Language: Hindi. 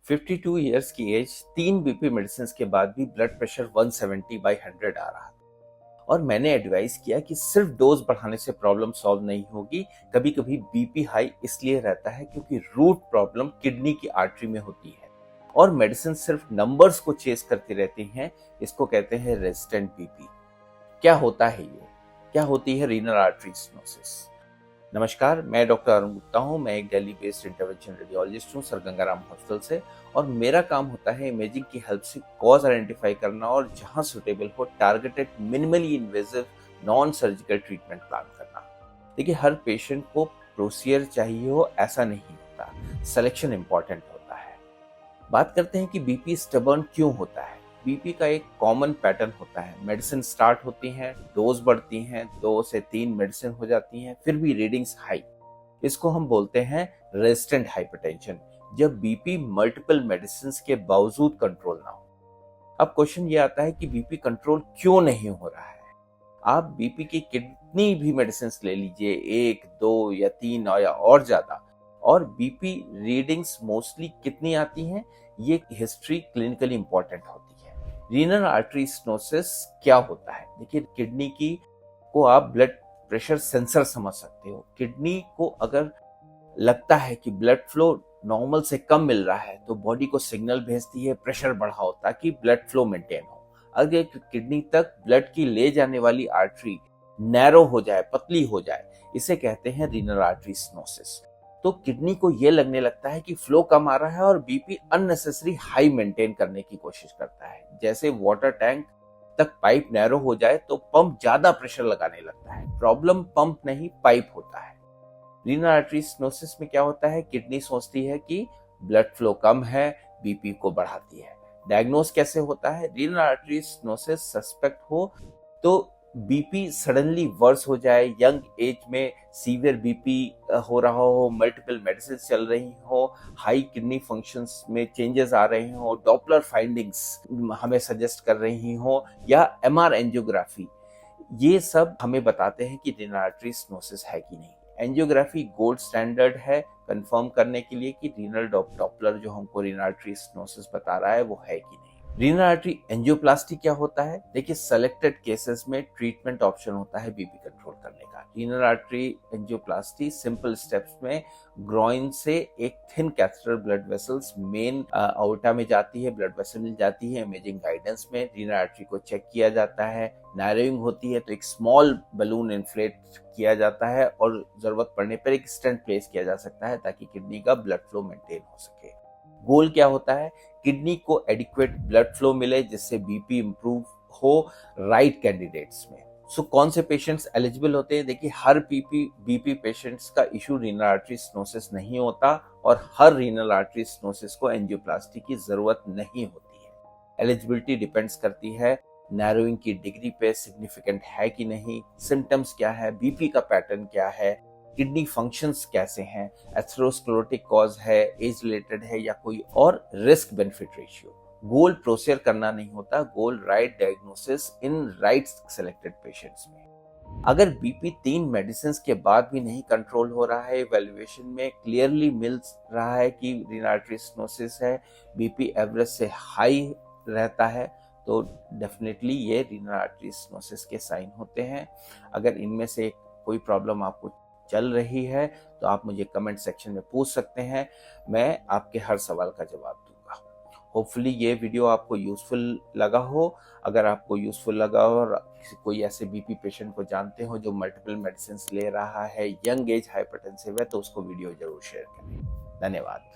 52 इयर्स की एज, 3 बीपी मेडिसिन के बाद भी ब्लड प्रेशर 170/100 आ रहा था। और मैंने एडवाइस किया कि सिर्फ डोज बढ़ाने से प्रॉब्लम सॉल्व नहीं होगी। कभी कभी बीपी हाई इसलिए रहता है क्योंकि रूट प्रॉब्लम किडनी की आर्टरी में होती है और मेडिसिन सिर्फ नंबर्स को चेस करती रहती हैं। इसको कहते हैं रेजिस्टेंट बीपी। क्या होता है ये? क्या होती है रीनल आर्टरी स्टेनोसिस? नमस्कार, मैं डॉक्टर अरुण गुप्ता हूँ। मैं एक दिल्ली बेस्ड इंटरवेंशन रेडियोलॉजिस्ट हूँ सर गंगाराम हॉस्पिटल से, और मेरा काम होता है इमेजिंग की हेल्प से कॉज आइडेंटिफाई करना और जहाँ सुटेबल हो targeted minimally invasive non surgical treatment plan करना। देखिए, हर पेशेंट को प्रोसीजर चाहिए हो ऐसा नहीं होता, सिलेक्शन इंपॉर्टेंट होता है। बात करते हैं कि बीपी स्टबर्न क्यों होता है। बीपी का एक कॉमन पैटर्न होता है, मेडिसिन स्टार्ट होती हैं, डोज बढ़ती हैं, 2 से 3 मेडिसिन हो जाती हैं, फिर भी रीडिंग्स हाई। इसको हम बोलते हैं रेजिस्टेंट हाइपरटेंशन, जब बीपी मल्टीपल मेडिसिन के बावजूद कंट्रोल ना हो। अब क्वेश्चन ये आता है कि बीपी कंट्रोल क्यों नहीं हो रहा है। आप बीपी की कितनी भी मेडिसिन ले लीजिए, 1, 2 या 3 और ज्यादा, और बीपी रीडिंग्स मोस्टली कितनी आती हैं, ये हिस्ट्री क्लिनिकली इंपॉर्टेंट होती है। रीनल आर्टरी स्टेनोसिस क्या होता है? देखिए, किडनी की को आप ब्लड प्रेशर सेंसर समझ सकते हो। किडनी को अगर लगता है कि ब्लड फ्लो नॉर्मल से कम मिल रहा है तो बॉडी को सिग्नल भेजती है प्रेशर बढ़ाओ ताकि ब्लड फ्लो मेंटेन हो। अगर किडनी तक ब्लड की ले जाने वाली आर्टरी नैरो हो जाए, पतली हो जाए, इसे कहते हैं रीनल आर्टरी स्टेनोसिस। तो किडनी को यह लगने लगता है कि फ्लो कम आ रहा है और बीपी अननेसेसरी हाई मेंटेन करने की कोशिश करता है। जैसे वाटर टैंक तक पाइप नैरो हो जाए तो पंप ज्यादा प्रेशर लगाने लगता है। प्रॉब्लम पंप नहीं, पाइप होता है। रीनल आर्टरी स्टेनोसिस में क्या होता है, किडनी सोचती है कि ब्लड फ्लो कम है, बीपी को बढ़ाती है। डायग्नोस कैसे होता है? रीनल आर्टरी स्टेनोसिस सस्पेक्ट हो तो बीपी सडनली वर्स हो जाए, यंग एज में सीवियर बीपी हो रहा हो, मल्टीपल मेडिसिन चल रही हो, हाई किडनी फंक्शंस में चेंजेस आ रहे हो, डॉपलर फाइंडिंग्स हमें सजेस्ट कर रही हो, या एमआर एंजियोग्राफी, ये सब हमें बताते हैं कि रीनल आर्टरी स्टेनोसिस है कि नहीं। एंजियोग्राफी गोल्ड स्टैंडर्ड है कंफर्म करने के लिए कि रीनल डॉपलर जो हमको रीनल आर्टरी स्टेनोसिस बता रहा है वो है कि नहीं। रीनल आर्टरी एंजियोप्लास्टी क्या होता है? देखिए, सेलेक्टेड केसेस में ट्रीटमेंट ऑप्शन होता है बीपी कंट्रोल करने का। Renal artery angioplasty simple steps में ग्रॉइन से एक thin catheter blood vessels main outta में जाती है, ब्लड वेसल मिल जाती है। इमेजिंग गाइडेंस में रीनल आर्टरी को चेक किया जाता है, नैरोइंग होती है तो एक स्मॉल बलून इन्फ्लेट किया जाता है और जरूरत पड़ने पर एक स्टेंट प्लेस किया जा सकता है ताकि किडनी का ब्लड फ्लो मेंटेन हो सके। गोल क्या होता है? किडनी को एडिक्वेट ब्लड फ्लो मिले जिससे बीपी इंप्रूव हो राइट कैंडिडेट्स में। सो कौन से पेशेंट्स एलिजिबल होते हैं? देखिए, हर बीपी पेशेंट्स का इशू रीनल आर्टरी स्टेनोसिस नहीं होता और हर रीनल आर्टरी स्टेनोसिस को एंजियोप्लास्टी की जरूरत नहीं होती है। एलिजिबिलिटी डिपेंड्स करती है नैरोइंग की डिग्री पे, सिग्निफिकेंट है कि नहीं, सिम्टम्स क्या है, बीपी का पैटर्न क्या है, किडनी फंक्शंस कैसे हैं, एथेरोस्क्लेरोटिक कॉज है, एज रिलेटेड है या कोई और, रिस्क बेनिफिट रेशियो। गोल प्रोसीजर करना नहीं होता, goal right diagnosis in right selected patients में। अगर बीपी 3 मेडिसिन के बाद भी नहीं कंट्रोल हो रहा है, इवैल्यूएशन में क्लियरली मिल रहा है कि रीनल आर्टरी स्टेनोसिस है, बीपी एवरेज से हाई रहता है, तो डेफिनेटली ये रीनल आर्टरी स्टेनोसिस के साइन होते हैं। अगर इनमें से कोई प्रॉब्लम आपको चल रही है तो आप मुझे कमेंट सेक्शन में पूछ सकते हैं, मैं आपके हर सवाल का जवाब दूंगा। होपफुली ये वीडियो आपको यूजफुल लगा हो। अगर आपको यूजफुल लगा हो और कोई ऐसे बीपी पेशेंट को जानते हो जो मल्टीपल मेडिसिन ले रहा है, यंग एज हाइपरटेंसिव है, तो उसको वीडियो जरूर शेयर करें। धन्यवाद।